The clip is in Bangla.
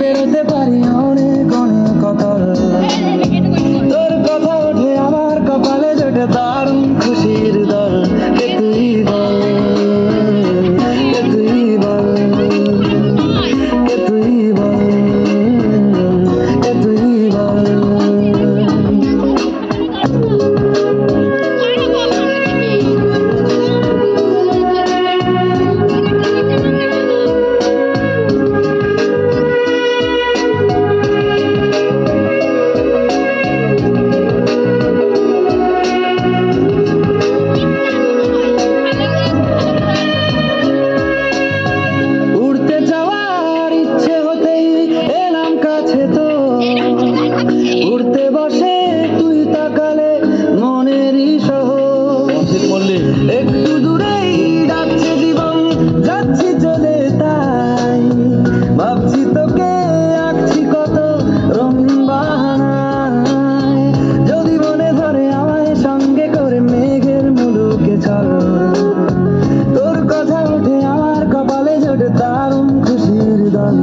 বেরোতে পারি অনেক অনেক কতল। তোর কথা ওঠে আমার কপালে জোটে দারুণ খুশির দল। কে তুই বল, কে তুই বল, কে তুই বল, কে তুই বল। উড়তে যাওয়ার ইচ্ছে হতেই এলাম কাছে তো, উড়তে বসে তুই তাকালে মনেরই শহর। একটু দূরেই ডাকছে জীবন, যাচ্ছি চলে তাই ভাবছি তোকে আঁকছি কত রঙিন বাহানায়। যদি মনে ধরে আমায় সঙ্গে করে মেঘের মুলুকে চল। তোর কথা ওঠে আমার কপালে জোটে দারুণ খুশির দল।